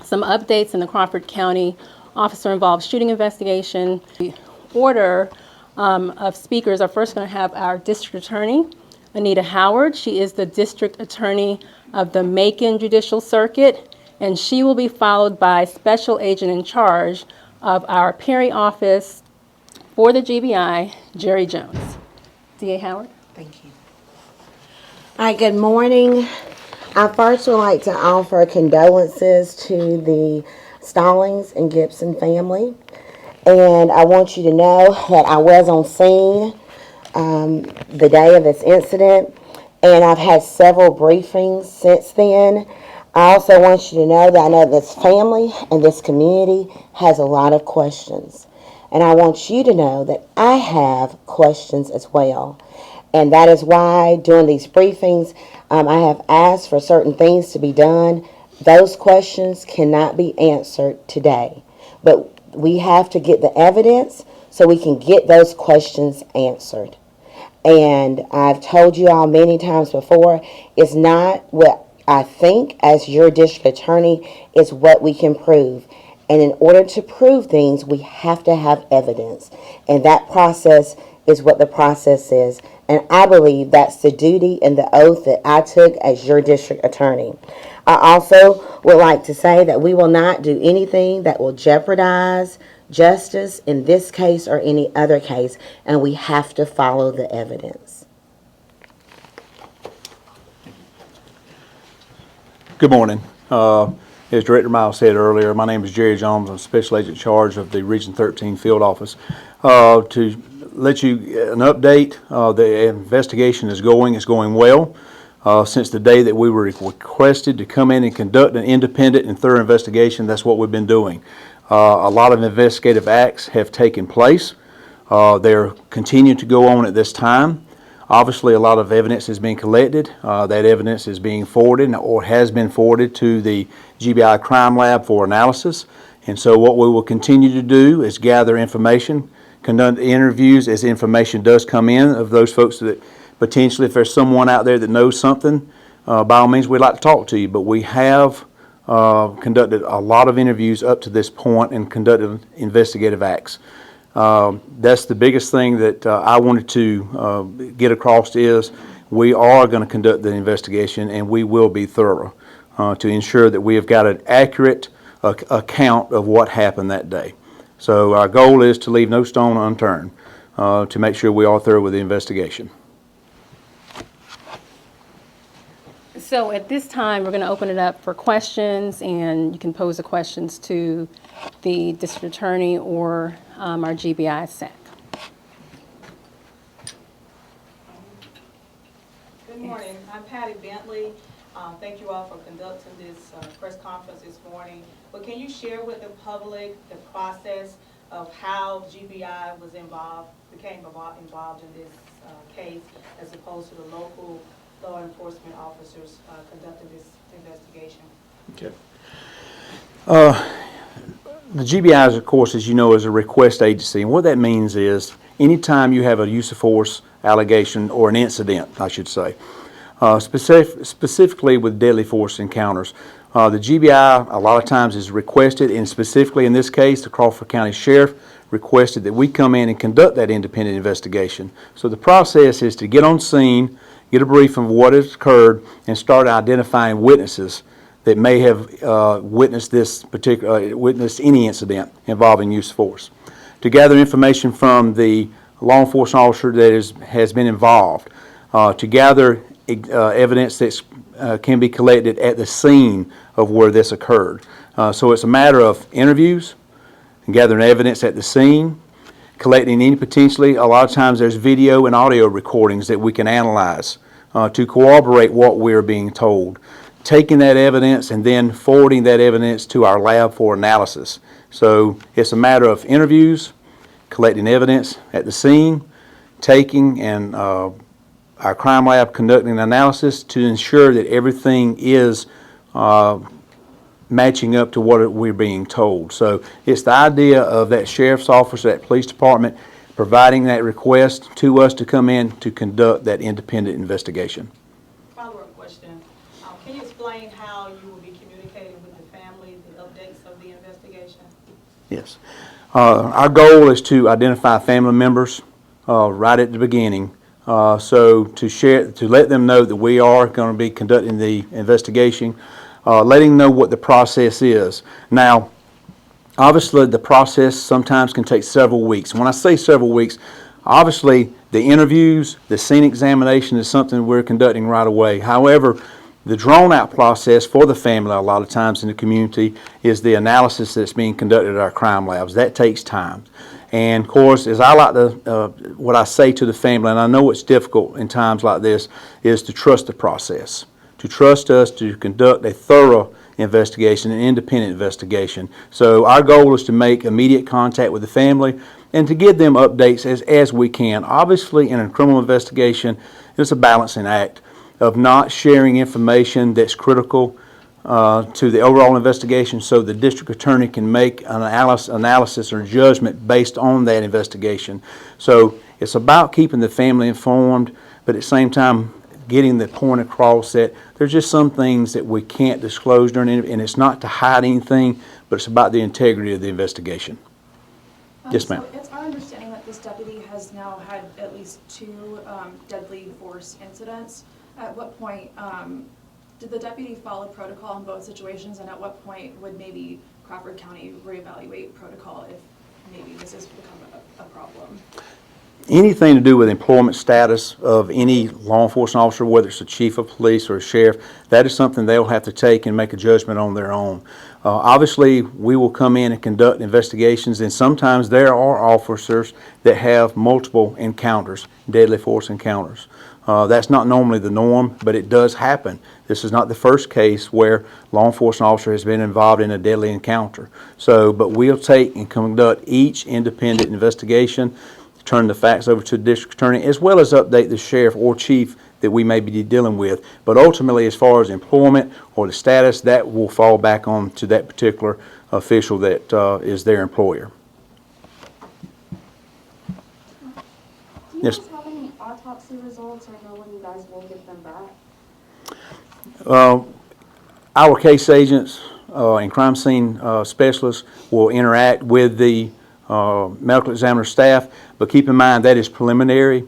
some updates in the Crawford County officer-involved shooting investigation. The order of speakers are first going to have our district attorney, Anita Howard. She is the district attorney of the Macon Judicial Circuit, and she will be followed by special agent in charge of our Perry office for the GBI, Jerry Jones. D.A. Howard. Thank you. All right, good morning. I first would like to offer condolences to the Stallings and Gibson family. And I want you to know that I was on scene the day of this incident, and I've had several briefings since then. I also want you to know that I know this family and this community has a lot of questions. And I want you to know that I have questions as well. And that is why during these briefings, I have asked for certain things to be done. Those questions cannot be answered today. But we have to get the evidence so we can get those questions answered. And I've told you all many times before, it's not what I think as your district attorney, it's what we can prove. And in order to prove things, we have to have evidence. And that process is what the process is. And I believe that's the duty and the oath that I took as your district attorney. I also would like to say that we will not do anything that will jeopardize justice in this case or any other case, and we have to follow the evidence. Good morning. As Director Miles said earlier, my name is Jerry Jones. I'm Special Agent in charge of the Region 13 Field Office. To let you an update, the investigation is going well. Since the day that we were requested to come in and conduct an independent and thorough investigation, that's what we've been doing. A lot of investigative acts have taken place. They're continuing to go on at this time. Obviously, a lot of evidence is being collected. That evidence is being forwarded or has been forwarded to the GBI Crime Lab for analysis. And so what we will continue to do is gather information, conduct interviews as information does come in of those folks that potentially, if there's someone out there that knows something, by all means, we'd like to talk to you. But we have conducted a lot of interviews up to this point and conducted investigative acts. That's the biggest thing that I wanted to get across is we are going to conduct the investigation, and we will be thorough to ensure that we have got an accurate account of what happened that day. So our goal is to leave no stone unturned to make sure we are thorough with the investigation. So at this time, we're going to open it up for questions, and you can pose the questions to the district attorney or our GBI SEC. Good morning. I'm Patty Bentley. Thank you all for conducting this press conference this morning. But can you share with the public the process of how GBI became involved in this case, as opposed to the local law enforcement officers conducting this investigation? Okay. The GBI, of course, as you know, is a request agency, and what that means is anytime you have a use of force allegation or an incident, I should say, specifically with deadly force encounters, the GBI a lot of times is requested, and specifically in this case, the Crawford County Sheriff requested that we come in and conduct that independent investigation. So the process is to get on scene, get a brief of what has occurred, and start identifying witnesses that may have witnessed any incident involving use of force. To gather information from the law enforcement officer that has been involved, to gather evidence that can be collected at the scene of where this occurred. So it's a matter of interviews, and gathering evidence at the scene, collecting any potentially, a lot of times there's video and audio recordings that we can analyze to corroborate what we're being told. Taking that evidence and then forwarding that evidence to our lab for analysis. So it's a matter of interviews, collecting evidence at the scene, taking and our crime lab conducting an analysis to ensure that everything is matching up to what we're being told. So it's the idea of that sheriff's office, that police department, providing that request to us to come in to conduct that independent investigation. Follow-up question. Can you explain how you will be communicating with the family, the update the investigation? Yes. Our goal is to identify family members right at the beginning. So to let them know that we are going to be conducting the investigation, letting them know what the process is. Now, obviously, the process sometimes can take several weeks. When I say several weeks, obviously, the interviews, the scene examination is something we're conducting right away. However, the drawn-out process for the family a lot of times in the community is the analysis that's being conducted at our crime labs. That takes time. And, of course, as I like to, what I say to the family, and I know it's difficult in times like this, is to trust the process, to trust us to conduct a thorough investigation, an independent investigation. So our goal is to make immediate contact with the family and to give them updates as we can. Obviously, in a criminal investigation, it's a balancing act of not sharing information that's critical to the overall investigation, so the district attorney can make an analysis or judgment based on that investigation. So it's about keeping the family informed, but at the same time getting the point across that there's just some things that we can't disclose during it, and it's not to hide anything, but it's about the integrity of the investigation. Yes, ma'am. So it's our understanding that this deputy has now had at least 2 deadly force incidents. At what point did the deputy follow protocol in both situations, and at what point would maybe Crawford County reevaluate protocol if maybe this has become a problem? Anything to do with employment status of any law enforcement officer, whether it's a chief of police or a sheriff, that is something they'll have to take and make a judgment on their own. Obviously, we will come in and conduct investigations, and sometimes there are officers that have multiple encounters, deadly force encounters. That's not normally the norm, but it does happen. This is not the first case where law enforcement officer has been involved in a deadly encounter. So, but we'll take and conduct each independent investigation, turn the facts over to the district attorney, as well as update the sheriff or chief that we may be dealing with. But ultimately, as far as employment or the status, that will fall back on to that particular official that is their employer. Do you Yes. guys have any autopsy results, or know when you guys will get them back? Our case agents and crime scene specialists will interact with the medical examiner staff, but keep in mind that is preliminary.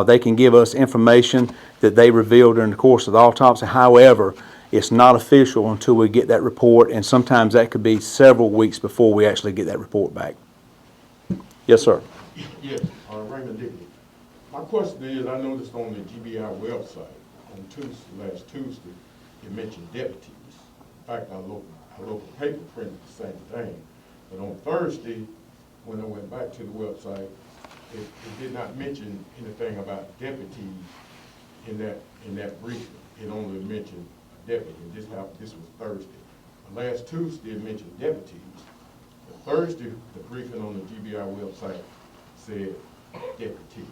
They can give us information that they revealed during the course of the autopsy. However, it's not official until we get that report, and sometimes that could be several weeks before we actually get that report back. Yes, sir. Yes, Raymond Dickey. My question is, I noticed on the GBI website on last Tuesday, it mentioned deputies. In fact, our local paper printed the same thing. But on Thursday, when I went back to the website, it did not mention anything about deputies in that briefing. It only mentioned a deputy. This was Thursday. Last Tuesday, it mentioned deputies. But Thursday, the briefing on the GBI website said deputy.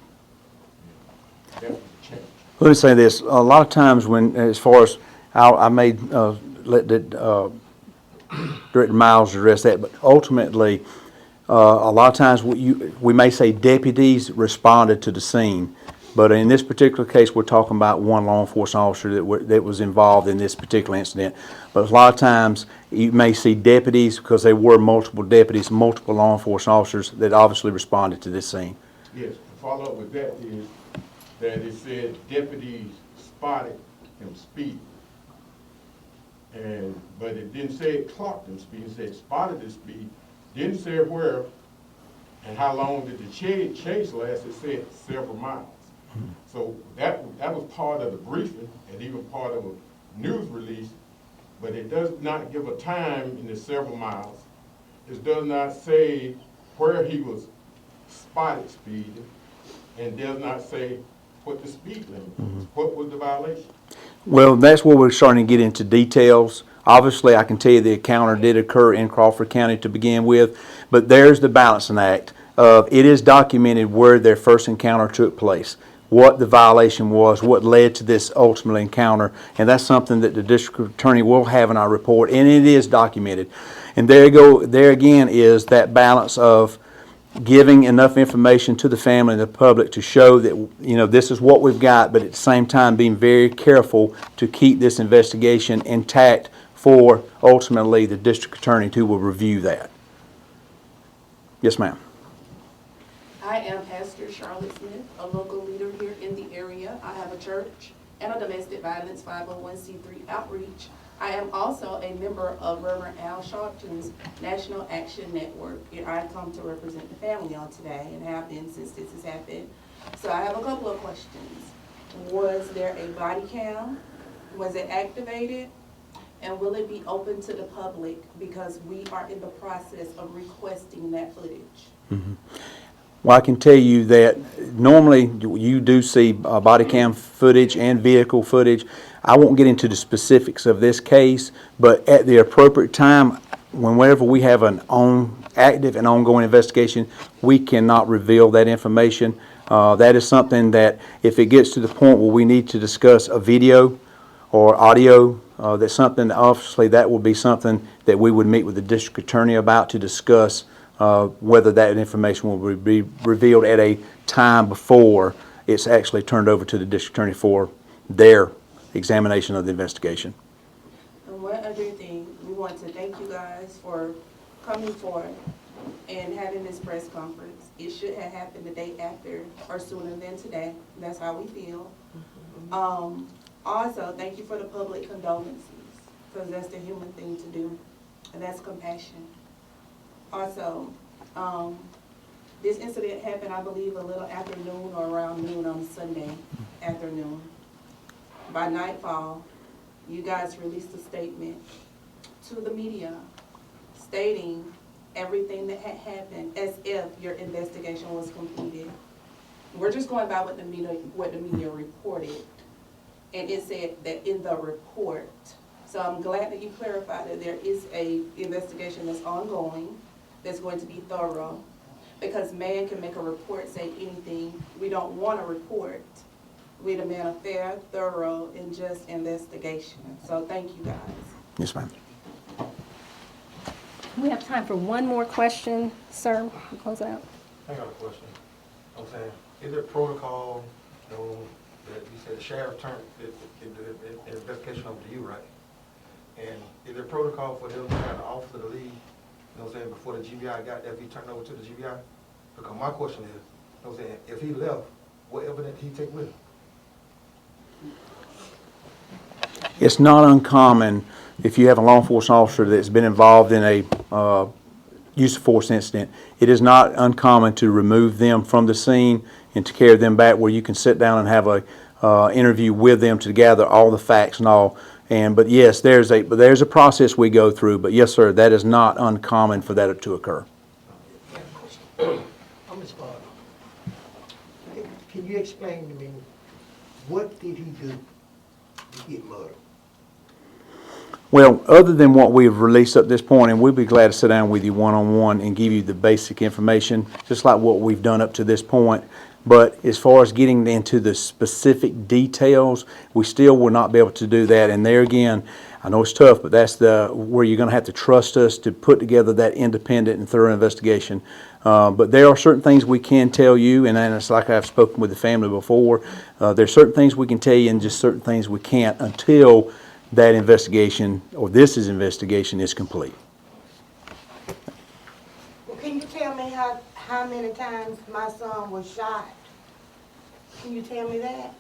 That was a change. Let me say this. A lot of times when, as far as, I may let Director Miles address that, but ultimately, a lot of times we may say deputies responded to the scene, but in this particular case, we're talking about one law enforcement officer that was involved in this particular incident. But a lot of times, you may see deputies because there were multiple deputies, multiple law enforcement officers that obviously responded to this scene. Yes, to follow up with that is that it said deputies spotted him speeding. But it didn't say it clocked him speeding, it said spotted him speed. Didn't say where and how long did the chase last. It said several miles. So that was part of the briefing and even part of a news release, but it does not give a time in the several miles. It does not say where he was spotted speeding, and does not say what the speed limit was. What was the violation? Well, that's where we're starting to get into details. Obviously, I can tell you the encounter did occur in Crawford County to begin with, but there's the balancing act of it is documented where their first encounter took place, what the violation was, what led to this ultimate encounter, and that's something that the district attorney will have in our report, and it is documented. And there you go. There again is that balance of giving enough information to the family and the public to show that, you know, this is what we've got, but at the same time being very careful to keep this investigation intact for ultimately the district attorney who will review that. Yes, ma'am. I am Pastor Charlotte Smith, a local leader here in the area. I have a church and a domestic violence 501c3 outreach. I am also a member of Reverend Al Sharpton's National Action Network. I come to represent the family on today and have been since this has happened. So I have a couple of questions. Was there a body cam? Was it activated? And will it be open to the public? Because we are in the process of requesting that footage. Well, I can tell you that normally you do see body cam footage and vehicle footage. I won't get into the specifics of this case, but at the appropriate time, whenever we have an active and ongoing investigation, we cannot reveal that information. That is something that if it gets to the point where we need to discuss a video or audio, that's something, obviously, that will be something that we would meet with the district attorney about to discuss whether that information will be revealed at a time before it's actually turned over to the district attorney for their examination of the investigation. And one other thing, we want to thank you guys for coming forward and having this press conference. It should have happened the day after or sooner than today. That's how we feel. Also, thank you for the public condolences, because that's the human thing to do, and that's compassion. Also, this incident happened, I believe, a little afternoon or around noon on Sunday afternoon. By nightfall, you guys released a statement to the media stating everything that had happened as if your investigation was completed. We're just going by what the media reported. And it said that in the report. So I'm glad that you clarified that there is a investigation that's ongoing, that's going to be thorough, because man can make a report say anything. We don't want a report. We demand a fair, thorough, and just investigation. So thank you guys. Yes, ma'am. We have time for one more question, sir, to close it out. I got a question. I'm saying, is there protocol, that you said the sheriff turned the investigation over to you, right? And is there protocol for them to have the officer to leave, before the GBI got there, if he turned over to the GBI? Because my question is, if he left, what evidence did he take with him? It's not uncommon if you have a law enforcement officer that's been involved in a use of force incident. It is not uncommon to remove them from the scene and to carry them back where you can sit down and have a interview with them to gather all the facts and all. But yes, there's a process we go through. But yes, sir, that is not uncommon for that to occur. Ms. Barber, can you explain to me what did he do to get murdered? Well, other than what we've released up to this point, and we'd be glad to sit down with you one-on-one and give you the basic information, just like what we've done up to this point. But as far as getting into the specific details, we still will not be able to do that. And there again, I know it's tough, but that's where you're going to have to trust us to put together that independent and thorough investigation. But there are certain things we can tell you, and it's like I've spoken with the family before. There's certain things we can tell you and just certain things we can't until that investigation, or this investigation, is complete. Well, can you tell me how many times my son was shot? Can you tell me that?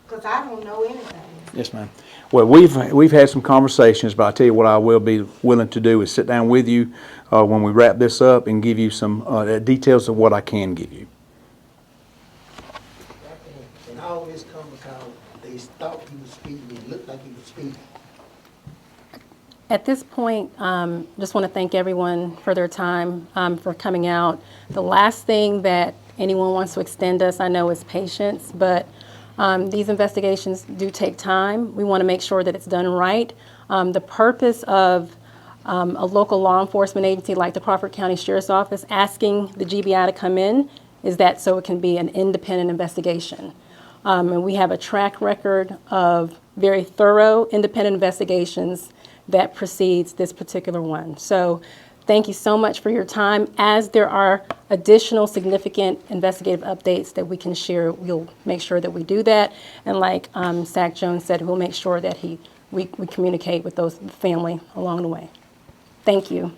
Because I don't know anything. Yes, ma'am. Well, we've had some conversations, but I tell you what I will be willing to do is sit down with you when we wrap this up and give you some details of what I can give you. And all this comes because they thought he was speeding. It looked like he was speeding. At this point, just want to thank everyone for their time, for coming out. The last thing that anyone wants to extend us, I know, is patience, but these investigations do take time. We want to make sure that it's done right. The purpose of a local law enforcement agency like the Crawford County Sheriff's Office asking the GBI to come in is that so it can be an independent investigation. And we have a track record of very thorough independent investigations that precedes this particular one. So thank you so much for your time. As there are additional significant investigative updates that we can share, we'll make sure that we do that. And like Zach Jones said, we'll make sure that he we communicate with those family along the way. Thank you.